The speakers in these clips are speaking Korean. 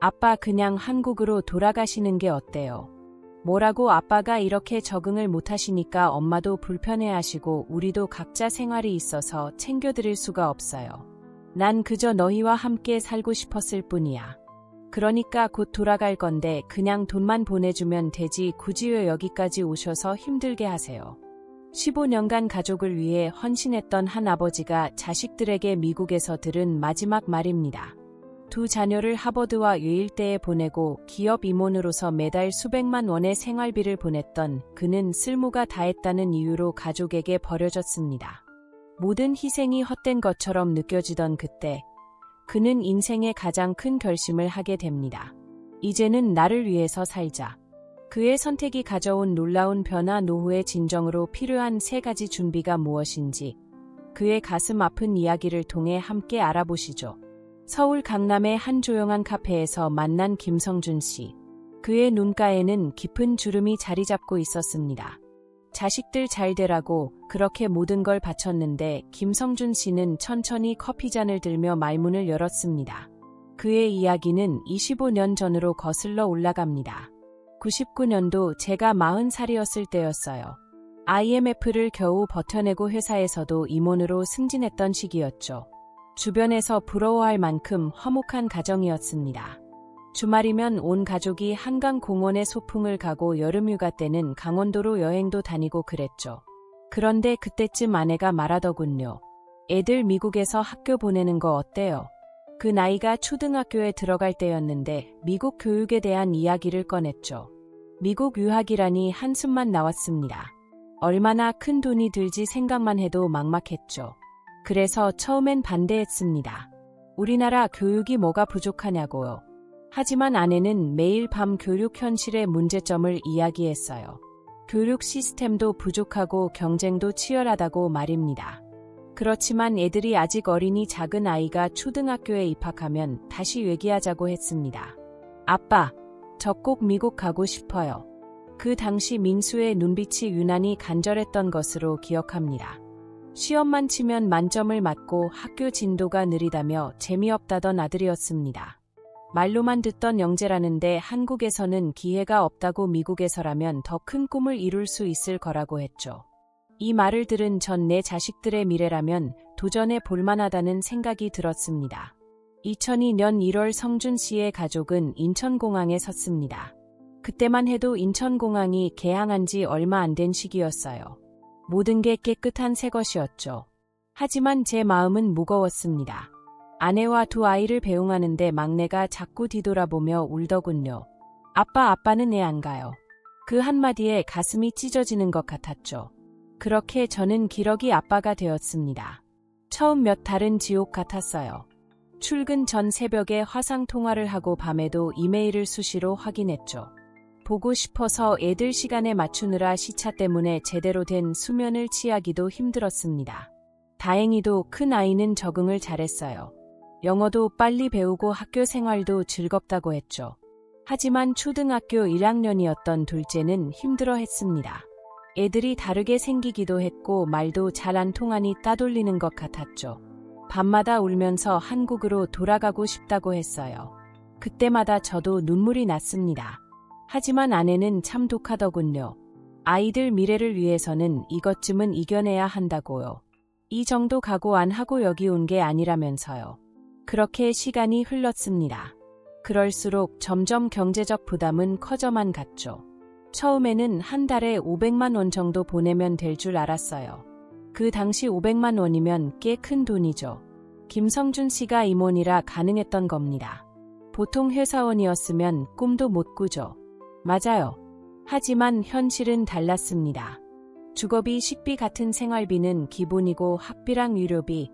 아빠 그냥 한국으로 돌아가시는 게 어때요? 뭐라고 아빠가 이렇게 적응을 못하시니까 엄마도 불편해하시고 우리도 각자 생활이 있어서 챙겨드릴 수가 없어요. 난 그저 너희와 함께 살고 싶었을 뿐이야. 그러니까 곧 돌아갈 건데 그냥 돈만 보내주면 되지 굳이 왜 여기까지 오셔서 힘들게 하세요. 15년간 가족을 위해 헌신했던 한 아버지가 자식들에게 미국에서 들은 마지막 말입니다. 두 자녀를 하버드와 예일대에 보내고 기업 임원으로서 매달 수백만 원의 생활비를 보냈던 그는 쓸모가 다했다는 이유로 가족에게 버려졌습니다. 모든 희생이 헛된 것처럼 느껴지던 그때 그는 인생의 가장 큰 결심을 하게 됩니다. 이제는 나를 위해서 살자. 그의 선택이 가져온 놀라운 변화 노후의 진정으로 필요한 3가지 준비가 무엇인지 그의 가슴 아픈 이야기를 통해 함께 알아보시죠. 서울 강남의 한 조용한 카페에서 만난 김성준 씨. 그의 눈가에는 깊은 주름이 자리 잡고 있었습니다. 자식들 잘 되라고 그렇게 모든 걸 바쳤는데 김성준 씨는 천천히 커피잔을 들며 말문을 열었습니다. 그의 이야기는 25년 전으로 거슬러 올라갑니다. 99년도 제가 40살이었을 때였어요. IMF를 겨우 버텨내고 회사에서도 임원으로 승진했던 시기였죠. 주변에서 부러워할 만큼 화목한 가정이었습니다. 주말이면 온 가족이 한강 공원에 소풍을 가고 여름휴가 때는 강원도로 여행도 다니고 그랬죠. 그런데 그때쯤 아내가 말하더군요. 애들 미국에서 학교 보내는 거 어때요? 그 나이가 초등학교에 들어갈 때였는데 미국 교육에 대한 이야기를 꺼냈죠. 미국 유학이라니 한숨만 나왔습니다. 얼마나 큰 돈이 들지 생각만 해도 막막했죠. 그래서 처음엔 반대했습니다. 우리나라 교육이 뭐가 부족하냐고요. 하지만 아내는 매일 밤 교육 현실의 문제점을 이야기했어요. 교육 시스템도 부족하고 경쟁도 치열하다고 말입니다. 그렇지만 애들이 아직 어리니 작은 아이가 초등학교에 입학하면 다시 얘기하자고 했습니다. 아빠, 저 꼭 미국 가고 싶어요. 그 당시 민수의 눈빛이 유난히 간절했던 것으로 기억합니다. 시험만 치면 만점을 맞고 학교 진도가 느리다며 재미없다던 아들이었습니다. 말로만 듣던 영재라는데 한국에서는 기회가 없다고 미국에서라면 더 큰 꿈을 이룰 수 있을 거라고 했죠. 이 말을 들은 전 내 자식들의 미래라면 도전해 볼만하다는 생각이 들었습니다. 2002년 1월 성준 씨의 가족은 인천공항에 섰습니다. 그때만 해도 인천공항이 개항한 지 얼마 안 된 시기였어요. 모든 게 깨끗한 새 것이었죠. 하지만 제 마음은 무거웠습니다. 아내와 2 아이를 배웅하는데 막내가 자꾸 뒤돌아보며 울더군요. 아빠는 애 안 가요. 그 한마디에 가슴이 찢어지는 것 같았죠. 그렇게 저는 기러기 아빠가 되었습니다. 처음 몇 달은 지옥 같았어요. 출근 전 새벽에 화상 통화를 하고 밤에도 이메일을 수시로 확인했죠. 보고 싶어서 애들 시간에 맞추느라 시차 때문에 제대로 된 수면을 취하기도 힘들었습니다. 다행히도 큰 아이는 적응을 잘했어요. 영어도 빨리 배우고 학교 생활도 즐겁다고 했죠. 하지만 초등학교 1학년이었던 둘째는 힘들어했습니다. 애들이 다르게 생기기도 했고 말도 잘 안 통하니 따돌리는 것 같았죠. 밤마다 울면서 한국으로 돌아가고 싶다고 했어요. 그때마다 저도 눈물이 났습니다. 하지만 아내는 참 독하더군요. 아이들 미래를 위해서는 이것쯤은 이겨내야 한다고요. 이 정도 각오 안 하고 여기 온 게 아니라면서요. 그렇게 시간이 흘렀습니다. 그럴수록 점점 경제적 부담은 커져만 갔죠. 처음에는 한 달에 500만 원 정도 보내면 될 줄 알았어요. 그 당시 500만 원이면 꽤 큰 돈이죠. 김성준 씨가 임원이라 가능했던 겁니다. 보통 회사원이었으면 꿈도 못 꾸죠. 맞아요. 하지만 현실은 달랐습니다. 주거비, 식비 같은 생활비는 기본이고 학비랑 유료비,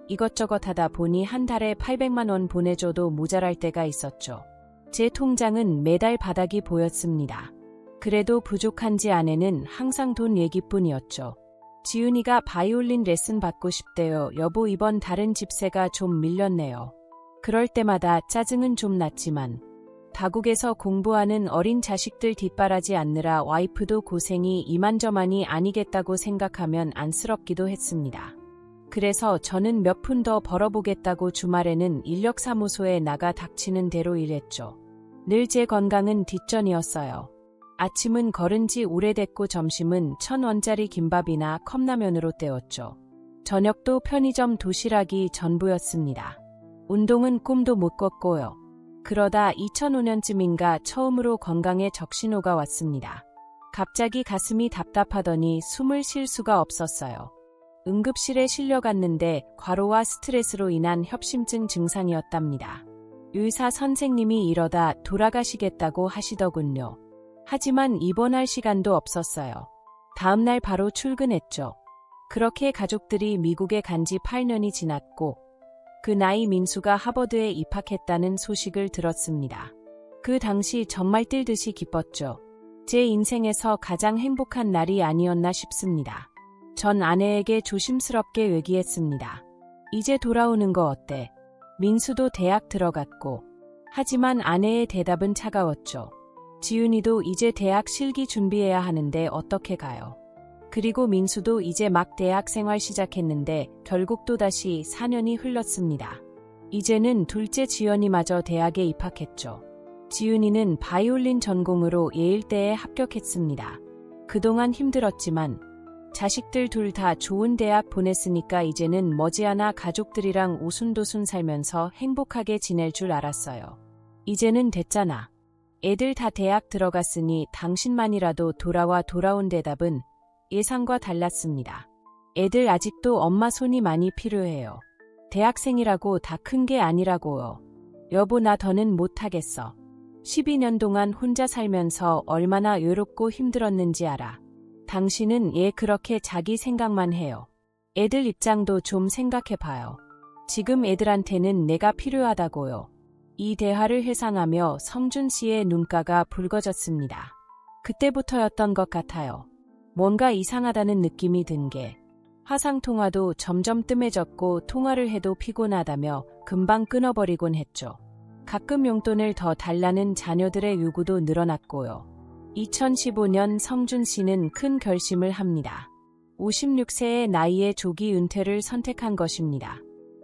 이것저것 하다 보니 한 달에 800만 원 보내줘도 모자랄 때가 있었죠. 제 통장은 매달 바닥이 보였습니다. 그래도 부족한지 아내는 항상 돈 얘기뿐이었죠. 지훈이가 바이올린 레슨 받고 싶대요. 여보, 이번 달은 집세가 좀 밀렸네요. 그럴 때마다 짜증은 좀 났지만 다국에서 공부하는 어린 자식들 뒷바라지 않느라 와이프도 고생이 이만저만이 아니겠다고 생각하면 안쓰럽기도 했습니다. 그래서 저는 몇 푼 더 벌어보겠다고 주말에는 인력사무소에 나가 닥치는 대로 일했죠. 늘 제 건강은 뒷전이었어요. 아침은 걸은 지 오래됐고 점심은 1,000원짜리 김밥이나 컵라면으로 때웠죠. 저녁도 편의점 도시락이 전부였습니다. 운동은 꿈도 못 꿨고요. 그러다 2005년쯤인가 처음으로 건강에 적신호가 왔습니다. 갑자기 가슴이 답답하더니 숨을 쉴 수가 없었어요. 응급실에 실려갔는데 과로와 스트레스로 인한 협심증 증상이었답니다. 의사 선생님이 이러다 돌아가시겠다고 하시더군요. 하지만 입원할 시간도 없었어요. 다음날 바로 출근했죠. 그렇게 가족들이 미국에 간 지 8년이 지났고 그 나이 민수가 하버드에 입학했다는 소식을 들었습니다. 그 당시 정말 뛸듯이 기뻤죠. 제 인생에서 가장 행복한 날이 아니었나 싶습니다. 전 아내에게 조심스럽게 얘기했습니다. 이제 돌아오는 거 어때? 민수도 대학 들어갔고. 하지만 아내의 대답은 차가웠죠. 지윤이도 이제 대학 실기 준비해야 하는데 어떻게 가요? 그리고 민수도 이제 막 대학 생활 시작했는데 결국 또다시 4년이 흘렀습니다. 이제는 둘째 지연이마저 대학에 입학했죠. 지윤이는 바이올린 전공으로 예일대에 합격했습니다. 그동안 힘들었지만 자식들 둘 다 좋은 대학 보냈으니까 이제는 머지않아 가족들이랑 오순도순 살면서 행복하게 지낼 줄 알았어요. 이제는 됐잖아. 애들 다 대학 들어갔으니 당신만이라도 돌아온 대답은 예상과 달랐습니다. 애들 아직도 엄마 손이 많이 필요해요. 대학생이라고 다 큰 게 아니라고요. 여보 나 더는 못하겠어. 12년 동안 혼자 살면서 얼마나 외롭고 힘들었는지 알아. 당신은 얘 그렇게 자기 생각만 해요. 애들 입장도 좀 생각해봐요. 지금 애들한테는 내가 필요하다고요. 이 대화를 회상하며 성준 씨의 눈가가 붉어졌습니다. 그때부터였던 것 같아요. 뭔가 이상하다는 느낌이 든 게 화상통화도 점점 뜸해졌고 통화를 해도 피곤하다며 금방 끊어버리곤 했죠. 가끔 용돈을 더 달라는 자녀들의 요구도 늘어났고요. 2015년 성준 씨는 큰 결심을 합니다. 56세의 나이에 조기 은퇴를 선택한 것입니다.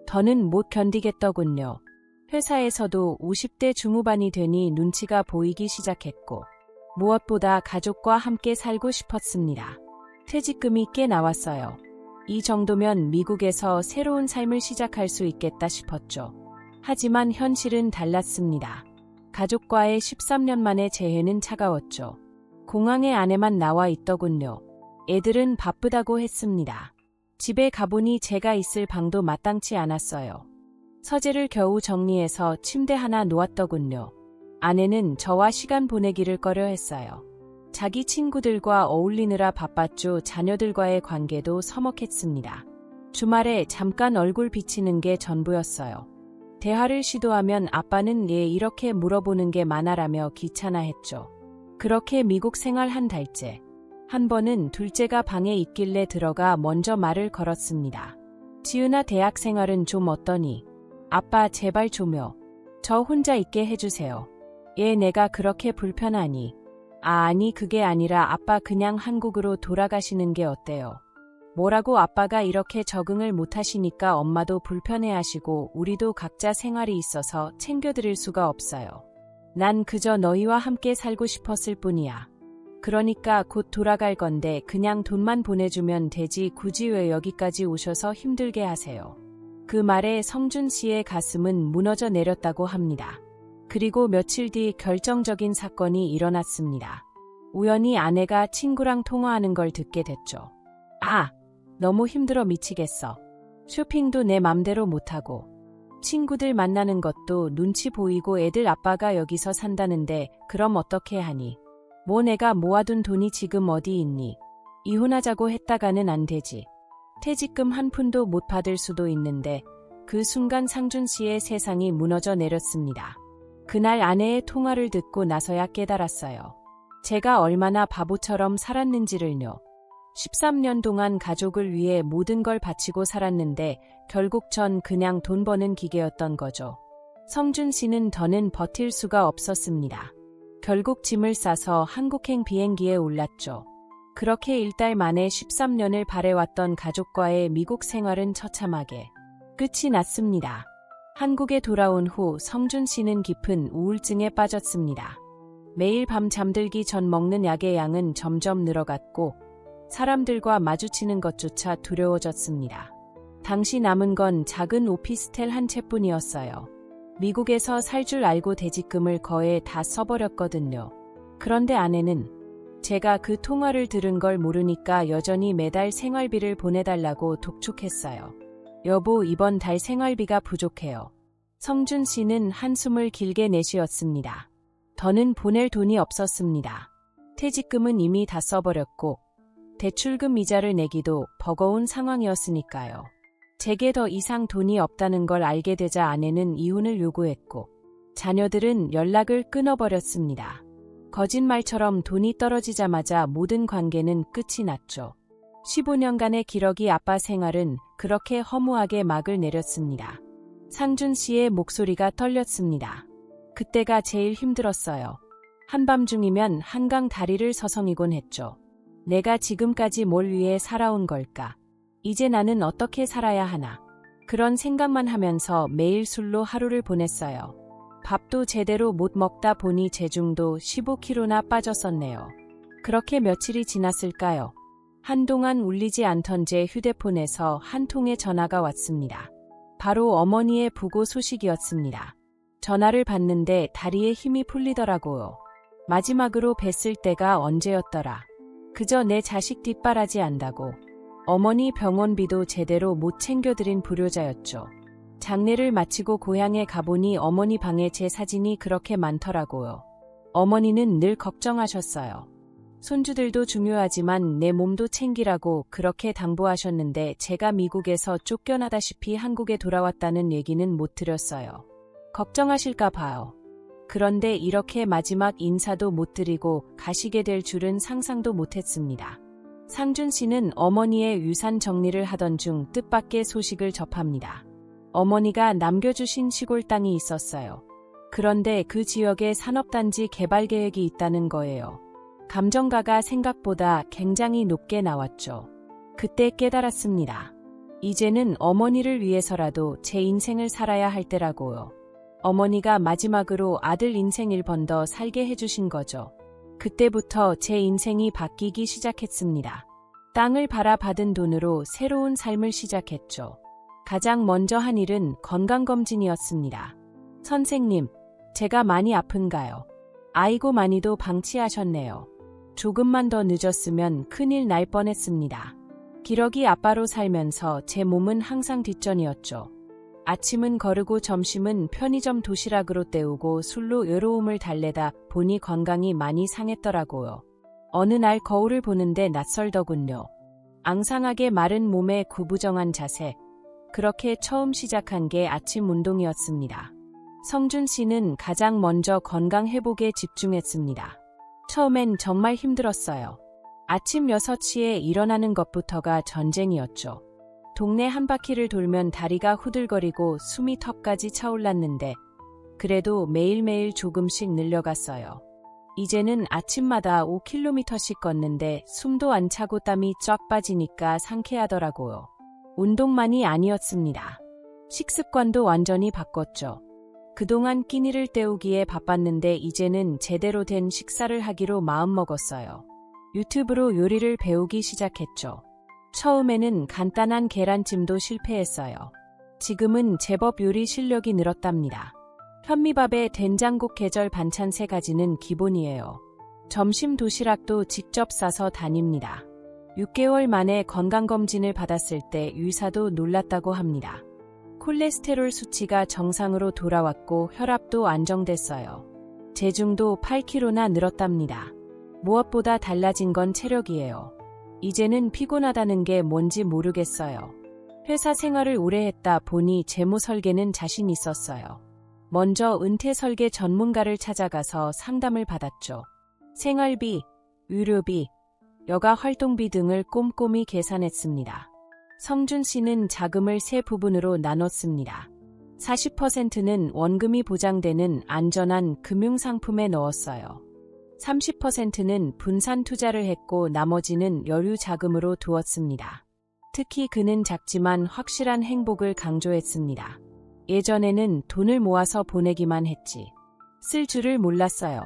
더는 못 견디겠더군요. 회사에서도 50대 중후반이 되니 눈치가 보이기 시작했고 무엇보다 가족과 함께 살고 싶었습니다. 퇴직금이 꽤 나왔어요. 이 정도면 미국에서 새로운 삶을 시작할 수 있겠다 싶었죠. 하지만 현실은 달랐습니다. 가족과의 13년 만의 재회는 차가웠죠. 공항에 아내만 나와 있더군요. 애들은 바쁘다고 했습니다. 집에 가보니 제가 있을 방도 마땅치 않았어요. 서재를 겨우 정리해서 침대 하나 놓았더군요. 아내는 저와 시간 보내기를 꺼려했어요. 자기 친구들과 어울리느라 바빴죠. 자녀들과의 관계도 서먹했습니다. 주말에 잠깐 얼굴 비치는 게 전부였어요. 대화를 시도하면 아빠는 얘 이렇게 물어보는 게 많아라며 귀찮아했죠. 그렇게 미국 생활 한 달째. 한 번은 둘째가 방에 있길래 들어가 먼저 말을 걸었습니다. 지은아 대학 생활은 좀 어떠니? 아빠 제발 좀요. 저 혼자 있게 해주세요. 얘 내가 그렇게 불편하니? 아니 그게 아니라 아빠 그냥 한국으로 돌아가시는 게 어때요? 뭐라고 아빠가 이렇게 적응을 못하시니까 엄마도 불편해하시고 우리도 각자 생활이 있어서 챙겨드릴 수가 없어요. 난 그저 너희와 함께 살고 싶었을 뿐이야. 그러니까 곧 돌아갈 건데 그냥 돈만 보내주면 되지 굳이 왜 여기까지 오셔서 힘들게 하세요. 그 말에 성준 씨의 가슴은 무너져 내렸다고 합니다. 그리고 며칠 뒤 결정적인 사건이 일어났습니다. 우연히 아내가 친구랑 통화하는 걸 듣게 됐죠. 아, 너무 힘들어 미치겠어. 쇼핑도 내 맘대로 못하고 친구들 만나는 것도 눈치 보이고 애들 아빠가 여기서 산다는데 그럼 어떻게 하니? 뭐 내가 모아둔 돈이 지금 어디 있니? 이혼하자고 했다가는 안 되지. 퇴직금 한 푼도 못 받을 수도 있는데 그 순간 상준 씨의 세상이 무너져 내렸습니다. 그날 아내의 통화를 듣고 나서야 깨달았어요. 제가 얼마나 바보처럼 살았는지를요. 13년 동안 가족을 위해 모든 걸 바치고 살았는데 결국 전 그냥 돈 버는 기계였던 거죠. 성준 씨는 더는 버틸 수가 없었습니다. 결국 짐을 싸서 한국행 비행기에 올랐죠. 그렇게 1달 만에 13년을 바래왔던 가족과의 미국 생활은 처참하게 끝이 났습니다. 한국에 돌아온 후 성준 씨는 깊은 우울증에 빠졌습니다. 매일 밤 잠들기 전 먹는 약의 양은 점점 늘어갔고 사람들과 마주치는 것조차 두려워졌습니다. 당시 남은 건 작은 오피스텔 한 채뿐이었어요. 미국에서 살 줄 알고 대지금을 거의 다 써버렸거든요. 그런데 아내는 제가 그 통화를 들은 걸 모르니까 여전히 매달 생활비를 보내달라고 독촉했어요. 여보, 이번 달 생활비가 부족해요. 성준 씨는 한숨을 길게 내쉬었습니다. 더는 보낼 돈이 없었습니다. 퇴직금은 이미 다 써버렸고 대출금 이자를 내기도 버거운 상황이었으니까요. 제게 더 이상 돈이 없다는 걸 알게 되자 아내는 이혼을 요구했고 자녀들은 연락을 끊어버렸습니다. 거짓말처럼 돈이 떨어지자마자 모든 관계는 끝이 났죠. 15년간의 기러기 아빠 생활은 그렇게 허무하게 막을 내렸습니다. 상준 씨의 목소리가 떨렸습니다. 그때가 제일 힘들었어요. 한밤중이면 한강 다리를 서성이곤 했죠. 내가 지금까지 뭘 위해 살아온 걸까? 이제 나는 어떻게 살아야 하나? 그런 생각만 하면서 매일 술로 하루를 보냈어요. 밥도 제대로 못 먹다 보니 체중도 15kg나 빠졌었네요. 그렇게 며칠이 지났을까요? 한동안 울리지 않던 제 휴대폰에서 한 통의 전화가 왔습니다. 바로 어머니의 부고 소식이었습니다. 전화를 받는데 다리에 힘이 풀리더라고요. 마지막으로 뵀을 때가 언제였더라. 그저 내 자식 뒷바라지 안다고. 어머니 병원비도 제대로 못 챙겨드린 불효자였죠. 장례를 마치고 고향에 가보니 어머니 방에 제 사진이 그렇게 많더라고요. 어머니는 늘 걱정하셨어요. 손주들도 중요하지만 내 몸도 챙기라고 그렇게 당부하셨는데 제가 미국에서 쫓겨나다시피 한국에 돌아왔다는 얘기는 못 드렸어요. 걱정하실까 봐요. 그런데 이렇게 마지막 인사도 못 드리고 가시게 될 줄은 상상도 못했습니다. 상준 씨는 어머니의 유산 정리를 하던 중 뜻밖의 소식을 접합니다. 어머니가 남겨주신 시골 땅이 있었어요. 그런데 그 지역에 산업단지 개발 계획이 있다는 거예요. 감정가가 생각보다 굉장히 높게 나왔죠. 그때 깨달았습니다. 이제는 어머니를 위해서라도 제 인생을 살아야 할 때라고요. 어머니가 마지막으로 아들 인생 1번 더 살게 해주신 거죠. 그때부터 제 인생이 바뀌기 시작했습니다. 땅을 팔아 받은 돈으로 새로운 삶을 시작했죠. 가장 먼저 한 일은 건강검진이었습니다. 선생님, 제가 많이 아픈가요? 아이고 많이도 방치하셨네요. 조금만 더 늦었으면 큰일 날 뻔했습니다. 기러기 아빠로 살면서 제 몸은 항상 뒷전이었죠. 아침은 거르고 점심은 편의점 도시락으로 때우고 술로 외로움을 달래다 보니 건강이 많이 상했더라고요. 어느 날 거울을 보는데 낯설더군요. 앙상하게 마른 몸에 구부정한 자세. 그렇게 처음 시작한 게 아침 운동이었습니다. 성준 씨는 가장 먼저 건강 회복에 집중했습니다. 처음엔 정말 힘들었어요. 아침 6시에 일어나는 것부터가 전쟁이었죠. 동네 한 바퀴를 돌면 다리가 후들거리고 숨이 턱까지 차올랐는데 그래도 매일매일 조금씩 늘려갔어요. 이제는 아침마다 5km씩 걷는데 숨도 안 차고 땀이 쫙 빠지니까 상쾌하더라고요. 운동만이 아니었습니다. 식습관도 완전히 바꿨죠. 그동안 끼니를 때우기에 바빴는데 이제는 제대로 된 식사를 하기로 마음먹었어요. 유튜브로 요리를 배우기 시작했죠. 처음에는 간단한 계란찜도 실패했어요. 지금은 제법 요리 실력이 늘었답니다. 현미밥에 된장국 계절 반찬 3가지는 기본이에요. 점심 도시락도 직접 싸서 다닙니다. 6개월 만에 건강검진을 받았을 때 의사도 놀랐다고 합니다. 콜레스테롤 수치가 정상으로 돌아왔고 혈압도 안정됐어요. 체중도 8kg나 늘었답니다. 무엇보다 달라진 건 체력이에요. 이제는 피곤하다는 게 뭔지 모르겠어요. 회사 생활을 오래 했다 보니 재무 설계는 자신 있었어요. 먼저 은퇴 설계 전문가를 찾아가서 상담을 받았죠. 생활비, 의료비, 여가 활동비 등을 꼼꼼히 계산했습니다. 성준 씨는 자금을 3부분으로 나눴습니다. 40%는 원금이 보장되는 안전한 금융상품에 넣었어요. 30%는 분산 투자를 했고 나머지는 여유 자금으로 두었습니다. 특히 그는 작지만 확실한 행복을 강조했습니다. 예전에는 돈을 모아서 보내기만 했지. 쓸 줄을 몰랐어요.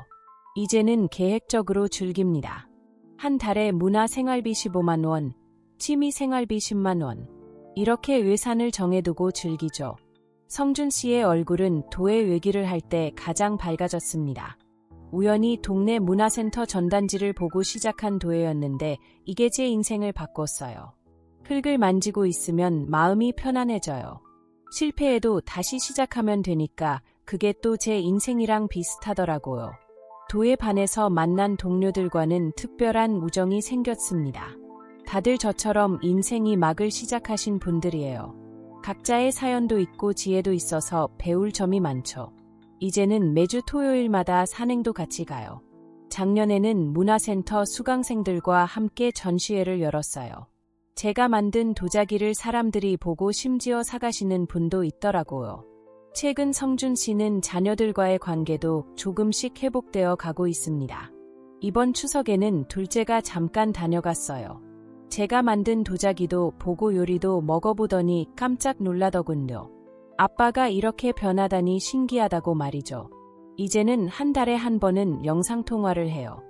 이제는 계획적으로 즐깁니다. 한 달에 문화 생활비 15만 원, 취미 생활비 10만 원. 이렇게 예산을 정해두고 즐기죠. 성준 씨의 얼굴은 도에 외기를 할 때 가장 밝아졌습니다. 우연히 동네 문화센터 전단지를 보고 시작한 도예였는데 이게 제 인생을 바꿨어요. 흙을 만지고 있으면 마음이 편안해져요. 실패해도 다시 시작하면 되니까 그게 또 제 인생이랑 비슷하더라고요. 도에 반해서 만난 동료들과는 특별한 우정이 생겼습니다. 다들 저처럼 인생이 막을 시작하신 분들이에요. 각자의 사연도 있고 지혜도 있어서 배울 점이 많죠. 이제는 매주 토요일마다 산행도 같이 가요. 작년에는 문화센터 수강생들과 함께 전시회를 열었어요. 제가 만든 도자기를 사람들이 보고 심지어 사가시는 분도 있더라고요. 최근 성준 씨는 자녀들과의 관계도 조금씩 회복되어 가고 있습니다. 이번 추석에는 둘째가 잠깐 다녀갔어요. 제가 만든 도자기도 보고 요리도 먹어보더니 깜짝 놀라더군요. 아빠가 이렇게 변하다니 신기하다고 말이죠. 이제는 한 달에 한 번은 영상통화를 해요.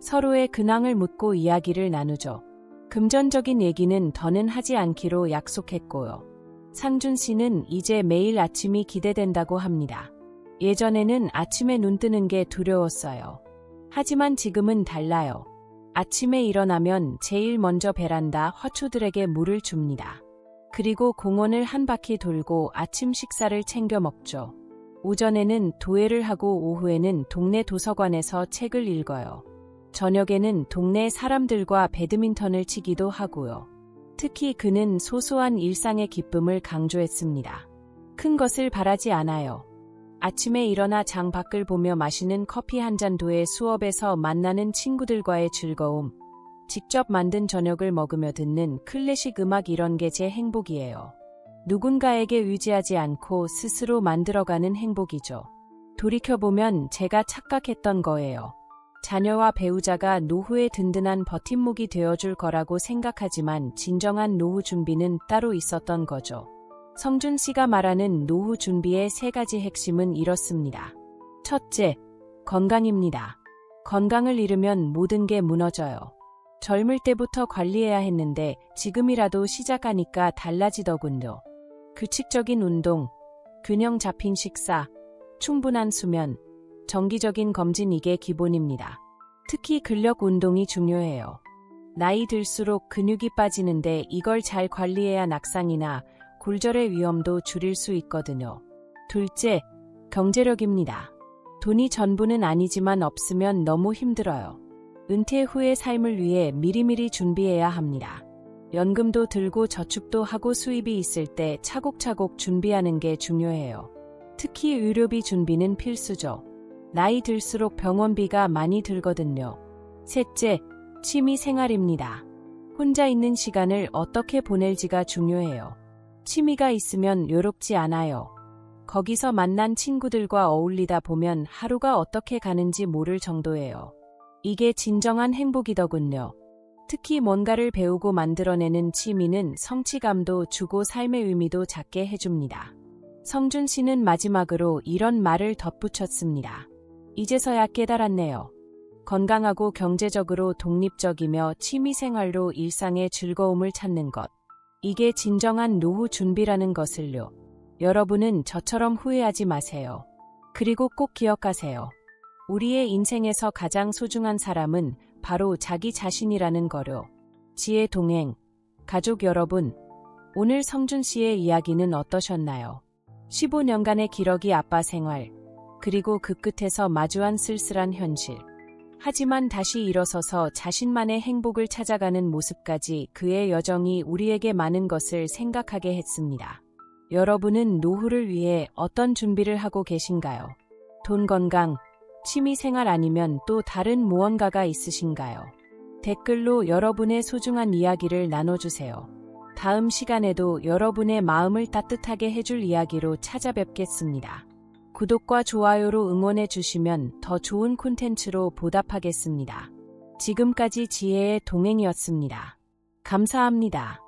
서로의 근황을 묻고 이야기를 나누죠. 금전적인 얘기는 더는 하지 않기로 약속했고요. 상준 씨는 이제 매일 아침이 기대된다고 합니다. 예전에는 아침에 눈 뜨는 게 두려웠어요. 하지만 지금은 달라요. 아침에 일어나면 제일 먼저 베란다 화초들에게 물을 줍니다. 그리고 공원을 한 바퀴 돌고 아침 식사를 챙겨 먹죠. 오전에는 도예를 하고 오후에는 동네 도서관에서 책을 읽어요. 저녁에는 동네 사람들과 배드민턴을 치기도 하고요. 특히 그는 소소한 일상의 기쁨을 강조했습니다. 큰 것을 바라지 않아요. 아침에 일어나 장 밖을 보며 마시는 커피 한 잔 도의 수업에서 만나는 친구들과의 즐거움, 직접 만든 저녁을 먹으며 듣는 클래식 음악 이런 게 제 행복이에요. 누군가에게 의지하지 않고 스스로 만들어가는 행복이죠. 돌이켜보면 제가 착각했던 거예요. 자녀와 배우자가 노후에 든든한 버팀목이 되어줄 거라고 생각하지만 진정한 노후 준비는 따로 있었던 거죠. 성준 씨가 말하는 노후 준비의 3가지 핵심은 이렇습니다. 첫째, 건강입니다. 건강을 잃으면 모든 게 무너져요. 젊을 때부터 관리해야 했는데 지금이라도 시작하니까 달라지더군요. 규칙적인 운동, 균형 잡힌 식사, 충분한 수면, 정기적인 검진 이게 기본입니다. 특히 근력 운동이 중요해요. 나이 들수록 근육이 빠지는데 이걸 잘 관리해야 낙상이나 골절의 위험도 줄일 수 있거든요. 둘째, 경제력입니다. 돈이 전부는 아니지만 없으면 너무 힘들어요. 은퇴 후의 삶을 위해 미리미리 준비해야 합니다. 연금도 들고 저축도 하고 수입이 있을 때 차곡차곡 준비하는 게 중요해요. 특히 의료비 준비는 필수죠. 나이 들수록 병원비가 많이 들거든요. 셋째, 취미 생활입니다. 혼자 있는 시간을 어떻게 보낼지가 중요해요. 취미가 있으면 외롭지 않아요. 거기서 만난 친구들과 어울리다 보면 하루가 어떻게 가는지 모를 정도예요. 이게 진정한 행복이더군요. 특히 뭔가를 배우고 만들어내는 취미는 성취감도 주고 삶의 의미도 갖게 해줍니다. 성준 씨는 마지막으로 이런 말을 덧붙였습니다. 이제서야 깨달았네요. 건강하고 경제적으로 독립적이며 취미생활로 일상의 즐거움을 찾는 것. 이게 진정한 노후 준비라는 것을요. 여러분은 저처럼 후회하지 마세요. 그리고 꼭 기억하세요. 우리의 인생에서 가장 소중한 사람은 바로 자기 자신이라는 거요. 지혜 동행, 가족 여러분, 오늘 성준 씨의 이야기는 어떠셨나요? 15년간의 기러기 아빠 생활, 그리고 그 끝에서 마주한 쓸쓸한 현실. 하지만 다시 일어서서 자신만의 행복을 찾아가는 모습까지 그의 여정이 우리에게 많은 것을 생각하게 했습니다. 여러분은 노후를 위해 어떤 준비를 하고 계신가요? 돈, 건강, 취미 생활 아니면 또 다른 무언가가 있으신가요? 댓글로 여러분의 소중한 이야기를 나눠주세요. 다음 시간에도 여러분의 마음을 따뜻하게 해줄 이야기로 찾아뵙겠습니다. 구독과 좋아요로 응원해 주시면 더 좋은 콘텐츠로 보답하겠습니다. 지금까지 지혜의 동행이었습니다. 감사합니다.